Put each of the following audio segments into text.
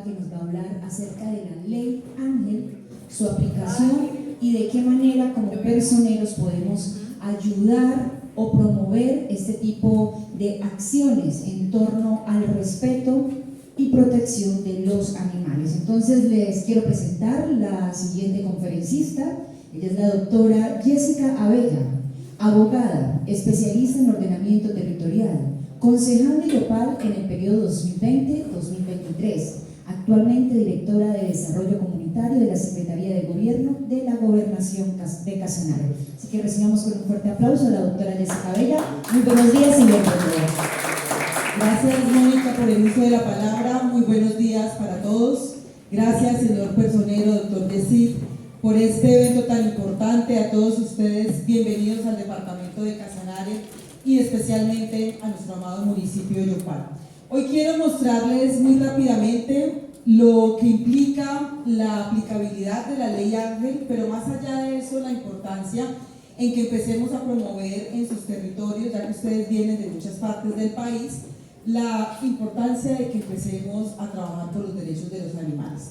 que nos va a hablar acerca de la Ley Ángel, su aplicación y de qué manera como personeros podemos ayudar o promover este tipo de acciones en torno al respeto y protección de los animales. Entonces les quiero presentar la siguiente conferencista. Ella es la doctora Jessica Abella, abogada, especialista en ordenamiento territorial, concejal de Yopal en el periodo 2020-2023, actualmente directora de Desarrollo Comunitario de la Secretaría de Gobierno de la Gobernación de Casanare. Así que recibamos con un fuerte aplauso a la doctora Jessica Abella. Muy buenos días y bienvenida. Gracias, Mónica, por el uso de la palabra. Muy buenos días para todos. Gracias, señor personero, doctor Yesid, por este evento tan importante. A todos ustedes, bienvenidos al departamento de Casanare y especialmente a nuestro amado municipio de Yopal. Hoy quiero mostrarles muy rápidamente lo que implica la aplicabilidad de la Ley Ángel, pero más allá de eso, la importancia en que empecemos a promover en sus territorios, ya que ustedes vienen de muchas partes del país, la importancia de que empecemos a trabajar por los derechos de los animales.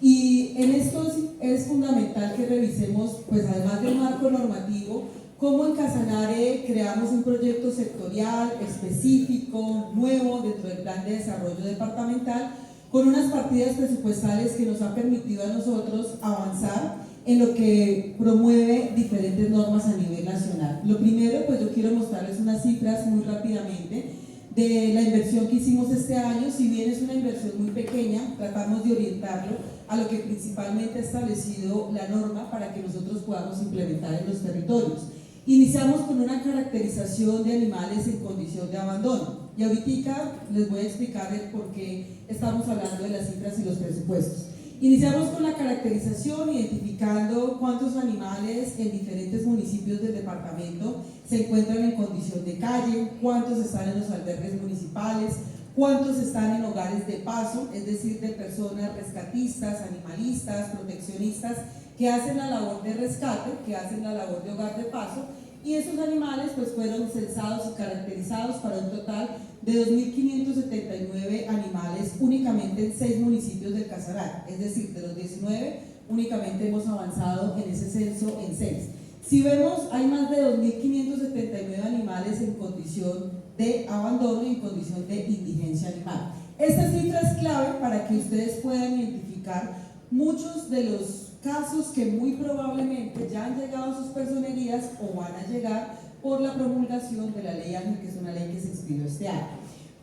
Y en esto es fundamental que revisemos, pues además del marco normativo, cómo en Casanare creamos un proyecto sectorial específico, nuevo, dentro del Plan de Desarrollo Departamental, con unas partidas presupuestales que nos han permitido a nosotros avanzar en lo que promueve diferentes normas a nivel nacional. Lo primero, pues yo quiero mostrarles unas cifras muy rápidamente de la inversión que hicimos este año. Si bien es una inversión muy pequeña, tratamos de orientarlo a lo que principalmente ha establecido la norma para que nosotros podamos implementar en los territorios. Iniciamos con una caracterización de animales en condición de abandono, y ahorita les voy a explicar el por qué estamos hablando de las cifras y los presupuestos. Iniciamos con la caracterización, identificando cuántos animales en diferentes municipios del departamento se encuentran en condición de calle, cuántos están en los albergues municipales, cuántos están en hogares de paso, es decir, de personas rescatistas, animalistas, proteccionistas, que hacen la labor de rescate, que hacen la labor de hogar de paso, y esos animales pues fueron censados y caracterizados para un total de 2.579 animales únicamente en 6 municipios del Casanare, es decir, de los 19 únicamente hemos avanzado en ese censo en 6. Si vemos, hay más de 2.579 animales en condición de abandono y en condición de indigencia animal. Esta cifra es clave para que ustedes puedan identificar muchos de los casos que muy probablemente ya han llegado a sus personerías o van a llegar por la promulgación de la Ley Ángel, que es una ley que se expidió este año.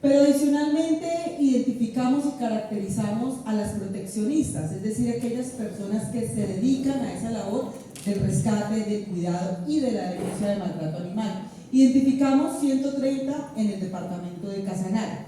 Pero adicionalmente identificamos y caracterizamos a las proteccionistas, es decir, aquellas personas que se dedican a esa labor del rescate, del cuidado y de la denuncia de maltrato animal. Identificamos 130 en el departamento de Casanare.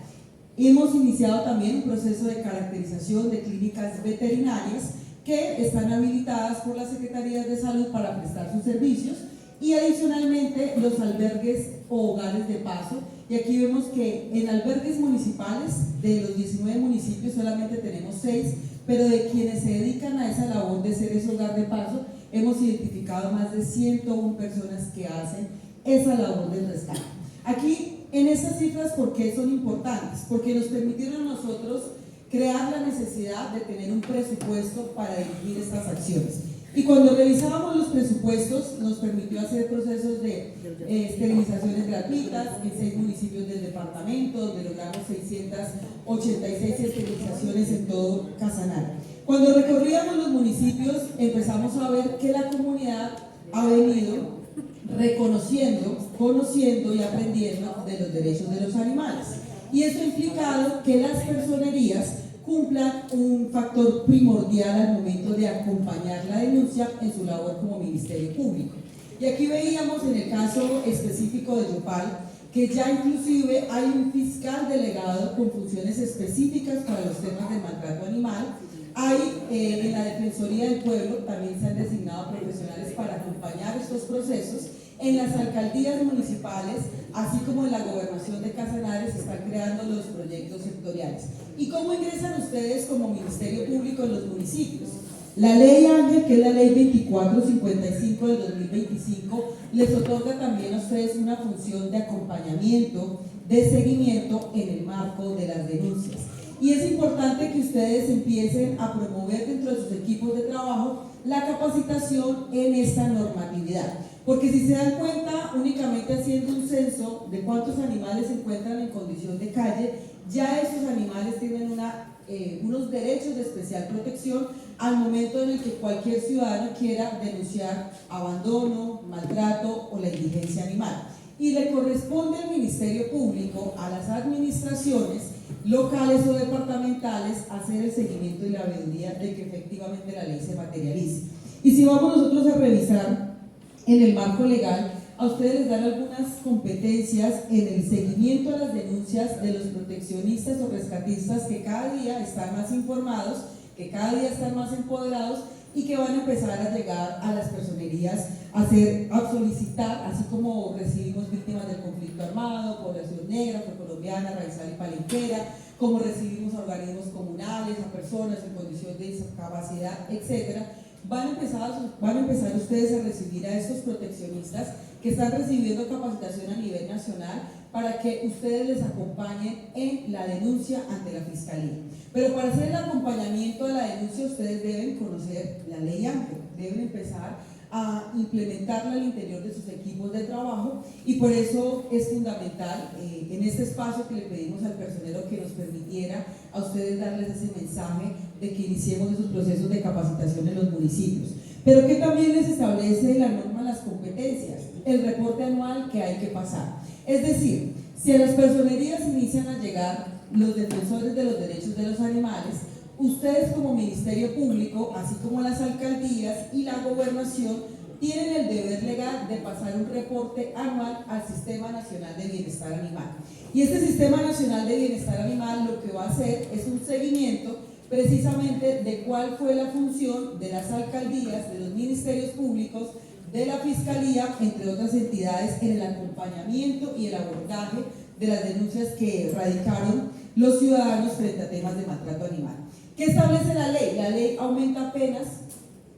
Hemos iniciado también un proceso de caracterización de clínicas veterinarias que están habilitadas por las Secretarías de Salud para prestar sus servicios, y adicionalmente los albergues o hogares de paso. Y aquí vemos que en albergues municipales, de los 19 municipios solamente tenemos 6, pero de quienes se dedican a esa labor de ser ese hogar de paso, hemos identificado más de 101 personas que hacen esa labor del rescate. Aquí, en estas cifras, ¿por qué son importantes? Porque nos permitieron a nosotros crear la necesidad de tener un presupuesto para dirigir estas acciones. Y cuando revisábamos los presupuestos, nos permitió hacer procesos de esterilizaciones gratuitas en 6 municipios del departamento, donde logramos 686 esterilizaciones en todo Casanare. Cuando recorríamos los municipios, empezamos a ver que la comunidad ha venido reconociendo, conociendo y aprendiendo de los derechos de los animales. Y eso ha implicado que las personerías cumplan un factor primordial al momento de acompañar la denuncia en su labor como Ministerio Público. Y aquí veíamos en el caso específico de Yopal que ya inclusive hay un fiscal delegado con funciones específicas para los temas de maltrato animal. Hay en la Defensoría del Pueblo también se han designado profesionales para acompañar estos procesos. En las alcaldías municipales, así como en la gobernación de Casanare, se están creando los proyectos sectoriales. ¿Y cómo ingresan ustedes como Ministerio Público en los municipios? La Ley Ángel, que es la Ley 2455 del 2025, les otorga también a ustedes una función de acompañamiento, de seguimiento en el marco de las denuncias. Y es importante que ustedes empiecen empiecen a promover dentro de sus equipos de trabajo la capacitación en esta normatividad. Porque si se dan cuenta, únicamente haciendo un censo de cuántos animales se encuentran en condición de calle, ya esos animales tienen unos derechos de especial protección al momento en el que cualquier ciudadano quiera denunciar abandono, maltrato o la indigencia animal. Y le corresponde al Ministerio Público, a las administraciones locales o departamentales, hacer el seguimiento y la veeduría de que efectivamente la ley se materialice. Y si vamos nosotros a revisar en el marco legal, a ustedes les dan algunas competencias en el seguimiento a las denuncias de los proteccionistas o rescatistas que cada día están más informados, que cada día están más empoderados y que van a empezar a llegar a las personerías a solicitar, así como recibimos víctimas del conflicto armado, población negra, afrocolombiana, raizal y palenquera, como recibimos a organismos comunales, a personas en condición de discapacidad, etcétera. Van a empezar ustedes a recibir a estos proteccionistas que están recibiendo capacitación a nivel nacional para que ustedes les acompañen en la denuncia ante la Fiscalía. Pero para hacer el acompañamiento de la denuncia ustedes deben conocer la ley AMPE, deben empezar a implementarla al interior de sus equipos de trabajo y por eso es fundamental en este espacio que le pedimos al personero que nos permitiera a ustedes darles ese mensaje de que iniciemos esos procesos de capacitación en los municipios. Pero que también les establece la norma las competencias, el reporte anual que hay que pasar. Es decir, si a las personerías inician a llegar los defensores de los derechos de los animales, ustedes como Ministerio Público, así como las alcaldías y la gobernación, tienen el deber legal de pasar un reporte anual al Sistema Nacional de Bienestar Animal. Y este Sistema Nacional de Bienestar Animal lo que va a hacer es un seguimiento precisamente de cuál fue la función de las alcaldías, de los ministerios públicos, de la Fiscalía, entre otras entidades, en el acompañamiento y el abordaje de las denuncias que radicaron los ciudadanos frente a temas de maltrato animal. ¿Qué establece la ley? La ley aumenta penas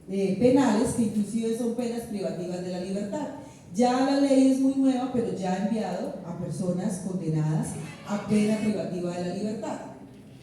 penales, que inclusive son penas privativas de la libertad. Ya la ley es muy nueva, pero ya ha enviado a personas condenadas a pena privativa de la libertad.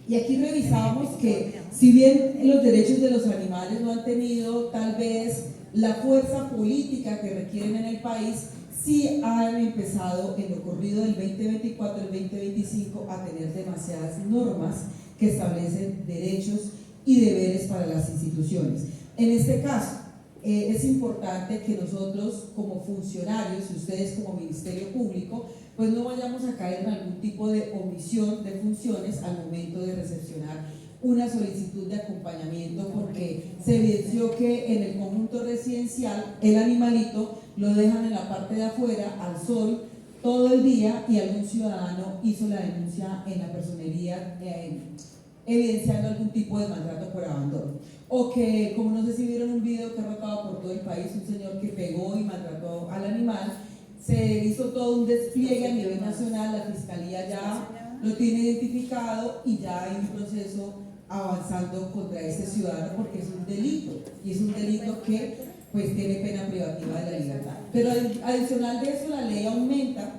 Y aquí revisamos que si bien los derechos de los animales no han tenido tal vez la fuerza política que requieren en el país, sí han empezado en lo corrido del 2024 al 2025 a tener demasiadas normas que establecen derechos y deberes para las instituciones. En este caso, es importante que nosotros como funcionarios y ustedes como Ministerio Público pues no vayamos a caer en algún tipo de omisión de funciones al momento de recepcionar una solicitud de acompañamiento, porque se evidenció que en el conjunto residencial el animalito lo dejan en la parte de afuera al sol todo el día y algún ciudadano hizo la denuncia en la personería evidenciando algún tipo de maltrato por abandono. O que, como no sé si vieron un video que ha rotado por todo el país, un señor que pegó y maltrató al animal, se hizo todo un despliegue a nivel nacional, la Fiscalía ya lo tiene identificado y ya hay un proceso avanzando contra este ciudadano porque es un delito, y es un delito que pues tiene pena privativa de la libertad. Pero adicional de eso, la ley aumenta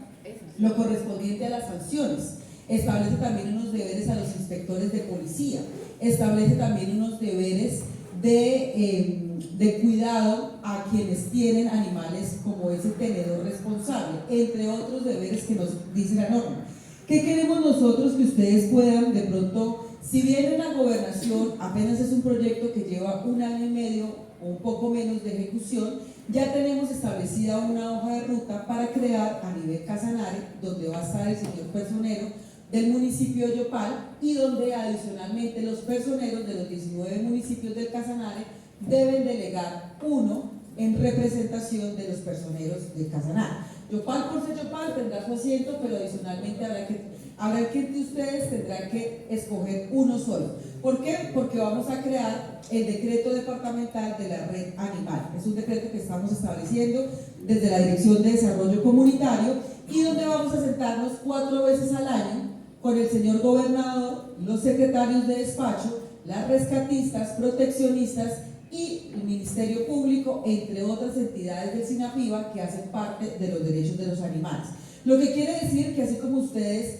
lo correspondiente a las sanciones, establece también unos deberes a los inspectores de policía, establece también unos deberes de cuidado a quienes tienen animales como ese tenedor responsable, entre otros deberes que nos dice la norma. ¿Qué queremos nosotros? Que ustedes puedan de pronto, si bien en la gobernación apenas es un proyecto que lleva 1 año y medio o un poco menos de ejecución, ya tenemos establecida una hoja de ruta para crear a nivel Casanare, donde va a estar el señor personero del municipio de Yopal y donde adicionalmente los personeros de los 19 municipios del Casanare deben delegar uno en representación de los personeros del Casanare. Yopal por ser Yopal tendrá su asiento, pero adicionalmente habrá que de ustedes tendrán que escoger uno solo. ¿Por qué? Porque vamos a crear el decreto departamental de la red animal. Es un decreto que estamos estableciendo desde la Dirección de Desarrollo Comunitario y donde vamos a sentarnos 4 veces al año con el señor gobernador, los secretarios de despacho, las rescatistas, proteccionistas y el Ministerio Público, entre otras entidades del SINAPIBA que hacen parte de los derechos de los animales. Lo que quiere decir que así como ustedes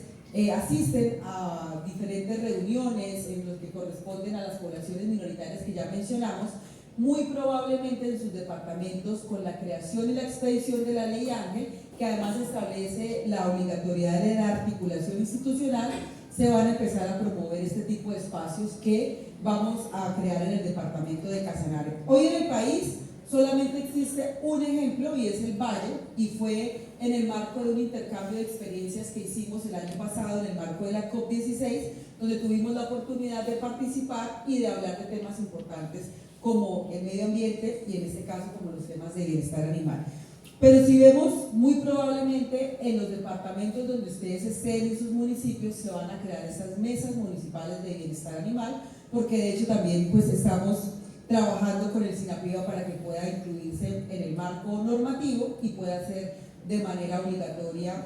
asisten a diferentes reuniones en los que corresponden a las poblaciones minoritarias que ya mencionamos, muy probablemente en sus departamentos, con la creación y la expedición de la Ley Ángel, que además establece la obligatoriedad de la articulación institucional, se van a empezar a promover este tipo de espacios que vamos a crear en el departamento de Casanare. Hoy en el país solamente existe un ejemplo y es el Valle, y fue en el marco de un intercambio de experiencias que hicimos el año pasado en el marco de la COP16, donde tuvimos la oportunidad de participar y de hablar de temas importantes como el medio ambiente y en este caso como los temas de bienestar animal. Pero si vemos, muy probablemente en los departamentos donde ustedes estén, en sus municipios, se van a crear esas mesas municipales de bienestar animal, porque de hecho también pues estamos trabajando con el SINAPIBA para que pueda incluirse en el marco normativo y pueda ser de manera obligatoria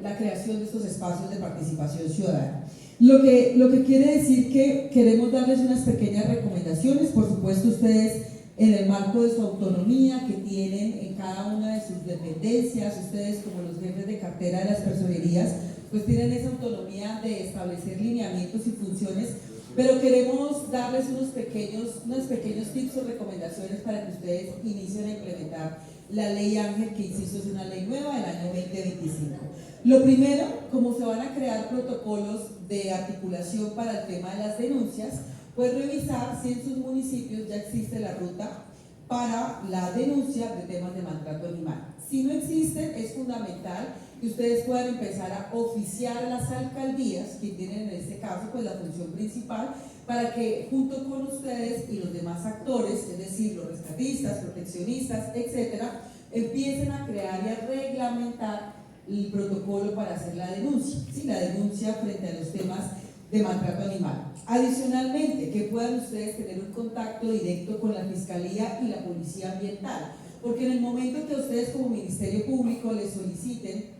la creación de estos espacios de participación ciudadana. Lo que quiere decir que queremos darles unas pequeñas recomendaciones. Por supuesto, ustedes en el marco de su autonomía que tienen en cada una de sus dependencias, ustedes como los jefes de cartera de las personerías, pues tienen esa autonomía de establecer lineamientos y funciones, pero queremos darles unos pequeños tips o recomendaciones para que ustedes inicien a implementar la Ley Ángel, que insisto es una ley nueva del año 2025. Lo primero, como se van a crear protocolos de articulación para el tema de las denuncias, pues revisar si en sus municipios ya existe la ruta para la denuncia de temas de maltrato animal. Si no existen, es fundamental que ustedes puedan empezar a oficiar a las alcaldías, que tienen en este caso pues la función principal, para que junto con ustedes y los demás actores, es decir, los rescatistas, proteccionistas, etcétera, empiecen a crear y a reglamentar el protocolo para hacer la denuncia, ¿sí? La denuncia frente a los temas de maltrato animal. Adicionalmente, que puedan ustedes tener un contacto directo con la Fiscalía y la Policía Ambiental, porque en el momento que ustedes como Ministerio Público les soliciten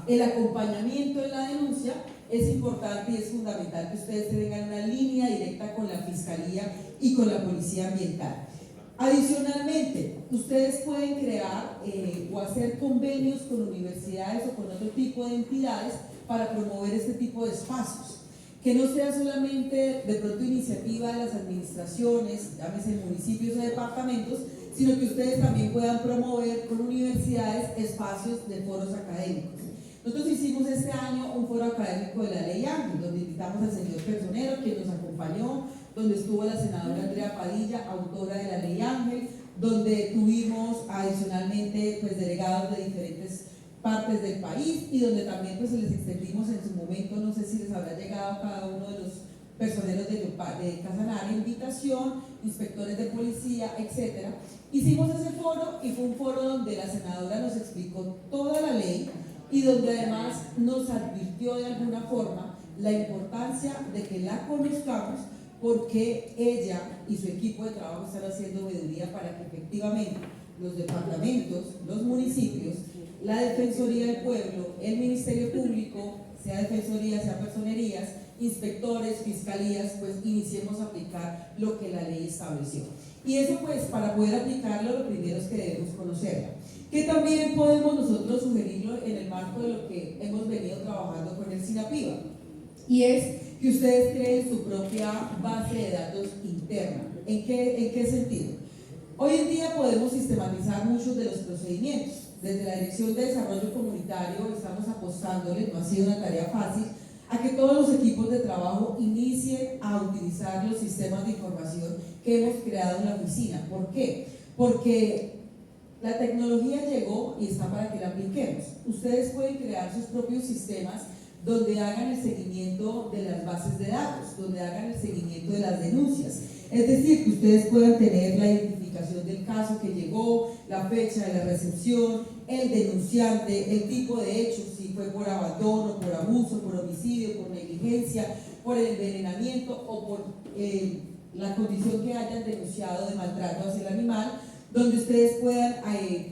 el acompañamiento en la denuncia, es importante y es fundamental que ustedes tengan una línea directa con la Fiscalía y con la Policía Ambiental. Adicionalmente, ustedes pueden crear o hacer convenios con universidades o con otro tipo de entidades para promover este tipo de espacios, que no sea solamente de pronto iniciativa de las administraciones, llámese municipios o departamentos, sino que ustedes también puedan promover con universidades espacios de foros académicos. Nosotros hicimos este año un foro académico de la Ley Ángel, donde invitamos al señor personero, quien nos acompañó, donde estuvo la senadora Andrea Padilla, autora de la Ley Ángel, donde tuvimos adicionalmente pues, delegados de diferentes partes del país y donde también pues, les extendimos en su momento, no sé si les habrá llegado a cada uno de los personeros de Casanare, invitación, inspectores de policía, etc. Hicimos ese foro y fue un foro donde la senadora nos explicó toda la ley y donde además nos advirtió de alguna forma la importancia de que la conozcamos, porque ella y su equipo de trabajo están haciendo veeduría para que efectivamente los departamentos, los municipios, la Defensoría del Pueblo, el Ministerio Público, sea Defensoría, sea Personerías, inspectores, fiscalías, pues iniciemos a aplicar lo que la ley estableció. Y eso pues para poder aplicarlo lo primero es que debemos conocerla. Que también podemos nosotros sugerirlo en el marco de lo que hemos venido trabajando con el SINAPIBA, y es que ustedes creen su propia base de datos interna. ¿En qué sentido? Hoy en día podemos sistematizar muchos de los procedimientos. Desde la Dirección de Desarrollo Comunitario estamos apostándole, no ha sido una tarea fácil, a que todos los equipos de trabajo inicien a utilizar los sistemas de información que hemos creado en la oficina. ¿Por qué? Porque la tecnología llegó y está para que la apliquemos. Ustedes pueden crear sus propios sistemas donde hagan el seguimiento de las bases de datos, donde hagan el seguimiento de las denuncias. Es decir, que ustedes puedan tener la identificación del caso que llegó, la fecha de la recepción, el denunciante, el tipo de hecho, si fue por abandono, por abuso, por homicidio, por negligencia, por el envenenamiento o por la condición que hayan denunciado de maltrato hacia el animal, donde ustedes puedan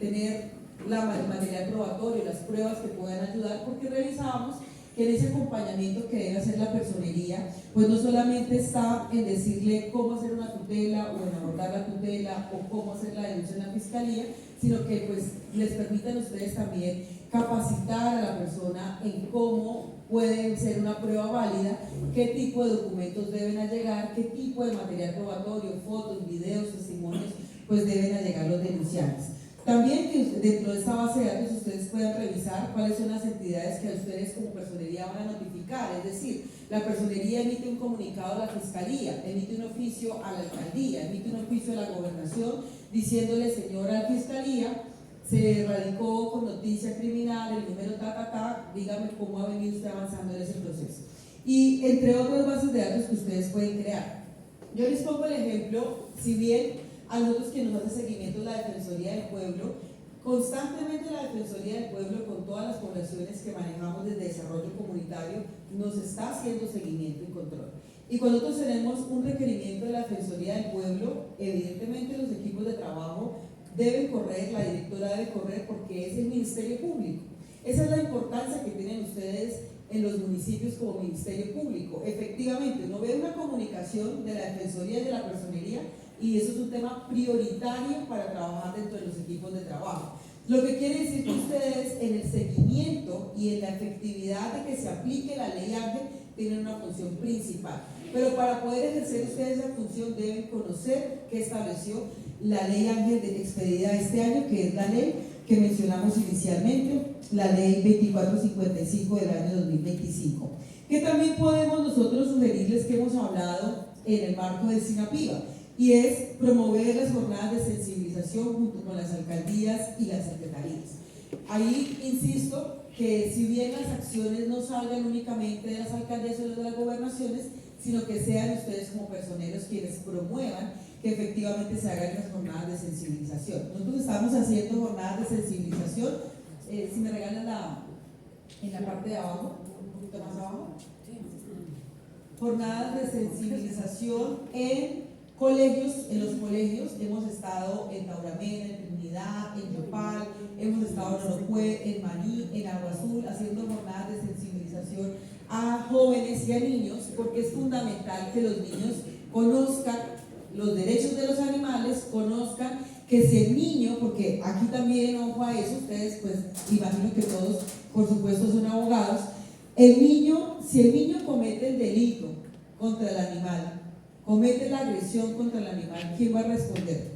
tener el material probatorio, las pruebas que puedan ayudar, porque revisábamos que en ese acompañamiento que debe hacer la personería, pues no solamente está en decirle cómo hacer una tutela o en abordar la tutela o cómo hacer la denuncia en la fiscalía, sino que pues les permitan a ustedes también capacitar a la persona en cómo puede ser una prueba válida, qué tipo de documentos deben allegar, qué tipo de material probatorio, fotos, videos, testimonios, pues deben allegar los denunciantes. También que dentro de esta base de datos ustedes puedan revisar cuáles son las entidades que a ustedes como personería van a notificar, es decir, la personería emite un comunicado a la fiscalía, emite un oficio a la alcaldía, emite un oficio a la gobernación diciéndole: señora fiscalía, se radicó con noticia criminal, el número dígame cómo ha venido usted avanzando en ese proceso. Y entre otras bases de datos que ustedes pueden crear. Yo les pongo el ejemplo, si bien a nosotros que nos hace seguimiento la Defensoría del Pueblo, constantemente la Defensoría del Pueblo, con todas las poblaciones que manejamos desde desarrollo comunitario, nos está haciendo seguimiento y control. Y cuando nosotros tenemos un requerimiento de la Defensoría del Pueblo, evidentemente los equipos de trabajo deben correr, la directora debe correr, porque es el Ministerio Público. Esa es la importancia que tienen ustedes en los municipios como Ministerio Público. Efectivamente, uno ve una comunicación de la Defensoría y de la Personería, y eso es un tema prioritario para trabajar dentro de los equipos de trabajo. Lo que quiere decir que ustedes en el seguimiento y en la efectividad de que se aplique la ley Ángel tienen una función principal. Pero para poder ejercer ustedes esa función deben conocer qué estableció la ley Ángel de expedida este año, que es la ley que mencionamos inicialmente, la ley 2455 del año 2025. Que también podemos nosotros sugerirles que hemos hablado en el marco del SINAPIBA, y es promover las jornadas de sensibilización junto con las alcaldías y las secretarías. Ahí insisto que si bien las acciones no salgan únicamente de las alcaldías o de las gobernaciones, sino que sean ustedes como personeros quienes promuevan que efectivamente se hagan las jornadas de sensibilización. Nosotros estamos haciendo jornadas de sensibilización, si me regalan en la parte de abajo, un poquito más abajo, jornadas de sensibilización en colegios. En los colegios hemos estado en Tauramena, en Trinidad, en Yopal, hemos estado en Orocue, en Maní, en Agua Azul, haciendo jornadas de sensibilización a jóvenes y a niños, porque es fundamental que los niños conozcan los derechos de los animales, conozcan que si el niño, porque aquí también, ojo a eso, ustedes pues imagino que todos por supuesto son abogados, si el niño comete el delito contra el animal, comete la agresión contra el animal, ¿quién va a responder?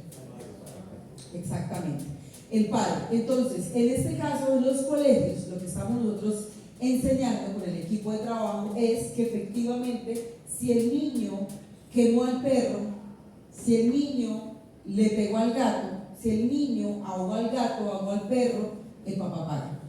Exactamente, el padre. Entonces, en este caso, en los colegios, lo que estamos nosotros enseñando con el equipo de trabajo es que efectivamente, si el niño quemó al perro, si el niño le pegó al gato, si el niño ahogó al gato, ahogó al perro, el papá paga.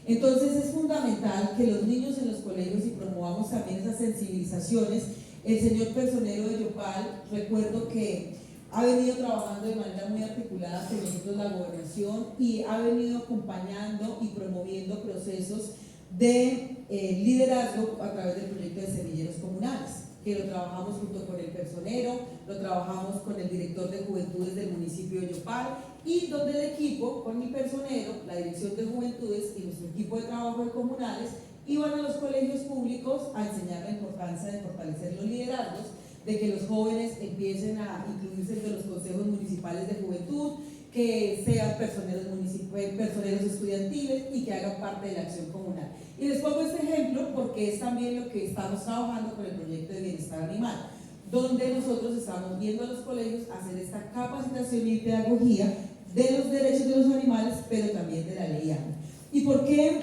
Entonces es fundamental que los niños en los colegios y promovamos también esas sensibilizaciones. El señor personero de Yopal, recuerdo que ha venido trabajando de manera muy articulada con nosotros la gobernación y ha venido acompañando y promoviendo procesos de liderazgo a través del proyecto de semilleros comunales, que lo trabajamos junto con el personero, lo trabajamos con el director de juventudes del municipio de Yopal, y donde el equipo, con mi personero, la dirección de juventudes y nuestro equipo de trabajo de comunales, iban a los colegios públicos a enseñar la importancia de fortalecer los liderazgos, de que los jóvenes empiecen a incluirse entre los consejos municipales de juventud, que sean personeros estudiantiles y que hagan parte de la acción comunal. Y les pongo este ejemplo porque es también lo que estamos trabajando con el proyecto de bienestar animal, donde nosotros estamos viendo a los colegios hacer esta capacitación y pedagogía de los derechos de los animales, pero también de la ley Ángel. ¿Y por qué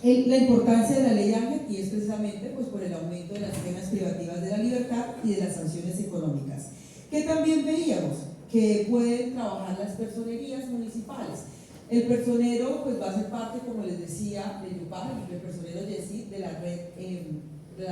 la importancia de la ley Ángel? Y es precisamente pues, por el aumento de las penas privativas de la libertad y de las sanciones económicas, que también veíamos que pueden trabajar las personerías municipales. El personero pues va a ser parte, como les decía, de Yopal, el personero Yesid, de la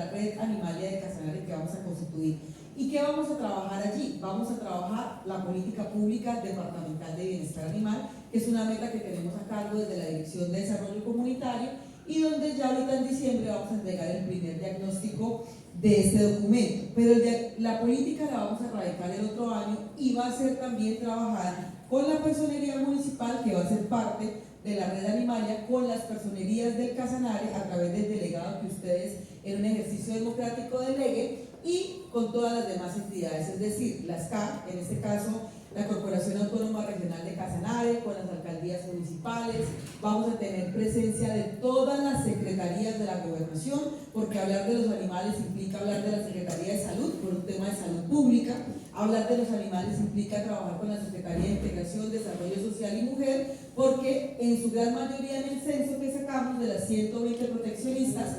red animalia de Casanare que vamos a constituir. ¿Y qué vamos a trabajar allí? Vamos a trabajar la política pública departamental de bienestar animal, que es una meta que tenemos a cargo desde la Dirección de Desarrollo Comunitario, y donde ya ahorita en diciembre vamos a entregar el primer diagnóstico de este documento. Pero la política la vamos a radicar el otro año y va a ser también trabajada con la personería municipal, que va a ser parte de la red animalia, con las personerías del Casanare a través del delegado que ustedes en un ejercicio democrático deleguen, y con todas las demás entidades, es decir, las CAP, en este caso la Corporación Autónoma Regional de Casanare, con las alcaldías municipales. Vamos a tener presencia de todas las secretarías de la gobernación, porque hablar de los animales implica hablar de la Secretaría de Salud, por un tema de salud pública. Hablar de los animales implica trabajar con la Secretaría de Integración, Desarrollo Social y Mujer, porque en su gran mayoría en el censo que sacamos, de las 120 proteccionistas,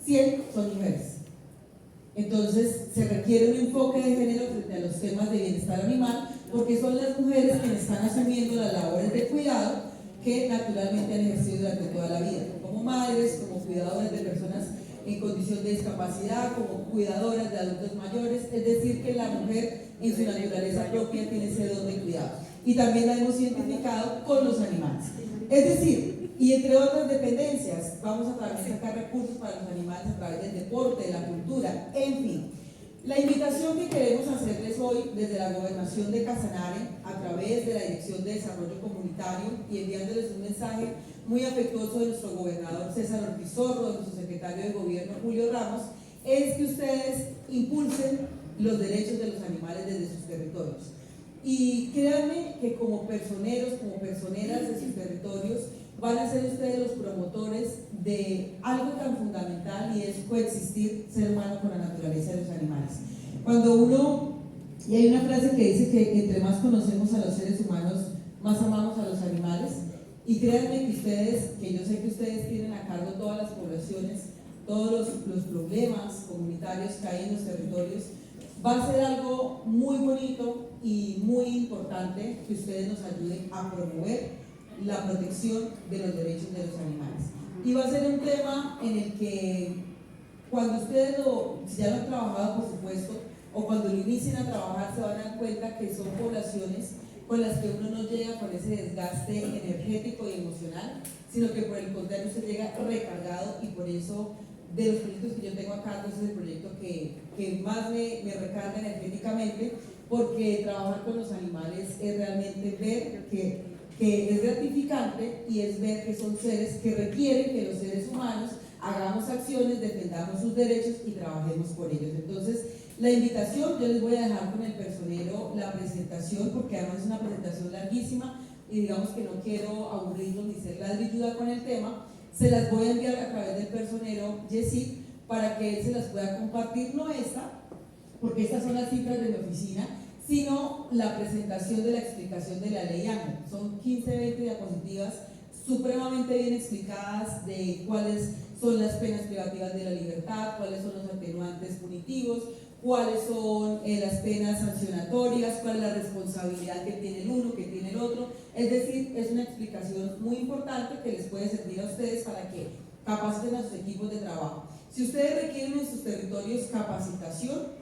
100 son mujeres. Entonces se requiere un enfoque de género frente a los temas de bienestar animal, porque son las mujeres quienes están asumiendo las labores de cuidado que naturalmente han ejercido durante toda la vida, como madres, como cuidadoras de personas en condición de discapacidad, como cuidadoras de adultos mayores, es decir, que la mujer en su naturaleza propia tiene ese don de cuidado. Y también la hemos identificado con los animales. Es decir, y entre otras dependencias, vamos a también sacar recursos para los animales a través del deporte, de la cultura, en fin. La invitación que queremos hacerles hoy desde la Gobernación de Casanare, a través de la Dirección de Desarrollo Comunitario y enviándoles un mensaje muy afectuoso de nuestro gobernador César Ortiz Zorro, de nuestro secretario de Gobierno Julio Ramos, es que ustedes impulsen los derechos de los animales desde sus territorios. Y créanme que como personeros, como personeras de sus territorios, van a ser ustedes los promotores de algo tan fundamental, y es coexistir ser humano con la naturaleza de los animales. Cuando uno, y hay una frase que dice que entre más conocemos a los seres humanos, más amamos a los animales, y créanme que ustedes, que yo sé que ustedes tienen a cargo todas las poblaciones, todos los problemas comunitarios que hay en los territorios, va a ser algo muy bonito y muy importante que ustedes nos ayuden a promover la protección de los derechos de los animales. Y va a ser un tema en el que cuando ustedes si ya lo han trabajado, por supuesto, o cuando lo inicien a trabajar, se van a dar cuenta que son poblaciones con las que uno no llega con ese desgaste energético y emocional, sino que por el contrario se llega recargado, y por eso de los proyectos que yo tengo acá, ese es el proyecto que más me recarga energéticamente, porque trabajar con los animales es realmente ver que es gratificante, y es ver que son seres que requieren que los seres humanos hagamos acciones, defendamos sus derechos y trabajemos por ellos. Entonces, la invitación, yo les voy a dejar con el personero la presentación, porque además es una presentación larguísima y digamos que no quiero aburrirlos ni ser ladrilluda con el tema. Se las voy a enviar a través del personero Yesid para que él se las pueda compartir, no esta, porque estas son las cifras de mi oficina, sino la presentación de la explicación de la ley Ángel. Son 15-20 diapositivas supremamente bien explicadas de cuáles son las penas privativas de la libertad, cuáles son los atenuantes punitivos, cuáles son las penas sancionatorias, cuál es la responsabilidad que tiene el uno, que tiene el otro. Es decir, es una explicación muy importante que les puede servir a ustedes para que capaciten a sus equipos de trabajo. Si ustedes requieren en sus territorios capacitación,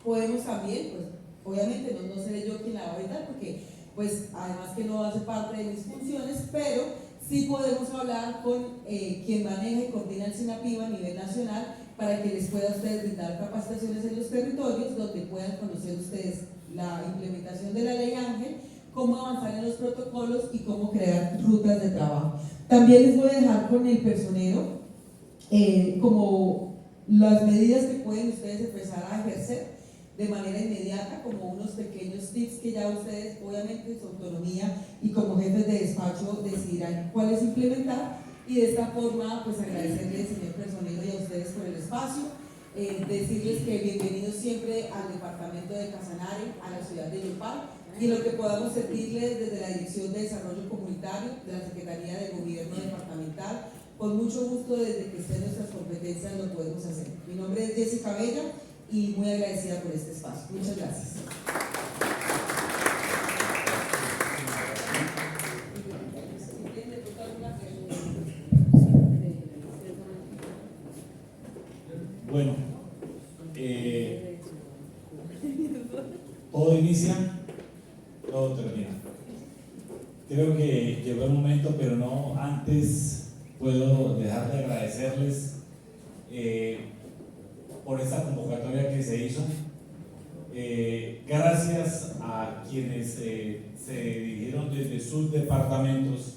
podemos también, pues obviamente no seré yo quien la va a brindar, porque pues además que no hace parte de mis funciones, pero sí podemos hablar con quien maneja y coordina el SINAPIBA a nivel nacional, para que les pueda a ustedes brindar capacitaciones en los territorios, donde puedan conocer ustedes la implementación de la ley Ángel, cómo avanzar en los protocolos y cómo crear rutas de trabajo. También les voy a dejar con el personero como las medidas que pueden ustedes empezar a ejercer de manera inmediata, como unos pequeños tips que ya ustedes, obviamente en su autonomía y como jefes de despacho, decidirán cuáles implementar. Y de esta forma, pues agradecerles, señor personero, y a ustedes por el espacio, decirles que bienvenidos siempre al departamento de Casanare, a la ciudad de Yopal, y lo que podamos servirles desde la Dirección de Desarrollo Comunitario, de la Secretaría de Gobierno Departamental, con mucho gusto, desde que estén nuestras competencias lo podemos hacer. Mi nombre es Jessica Bella y muy agradecida por este espacio. Muchas gracias. Bueno, todo inicia, todo termina. Creo que llegó el momento, pero no antes puedo dejar de agradecerles por esta convocatoria que se hizo. Gracias a quienes se dirigieron desde sus departamentos,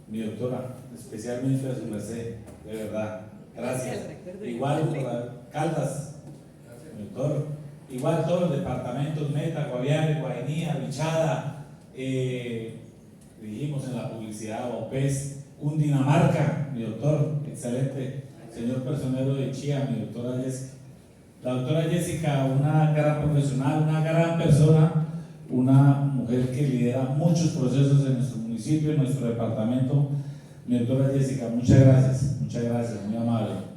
mi doctora, especialmente a su merced, de verdad. Gracias. Igual por Caldas, doctor, igual todos los departamentos, Meta, Guaviare, Guainía, Bichada, dijimos en la publicidad, OPES, Cundinamarca, mi doctor, excelente, señor personero de Chía, mi doctora Jessica. La doctora Jessica, una gran profesional, una gran persona, una mujer que lidera muchos procesos en nuestro municipio, en nuestro departamento. Mi doctora Jessica, muchas gracias, muy amable.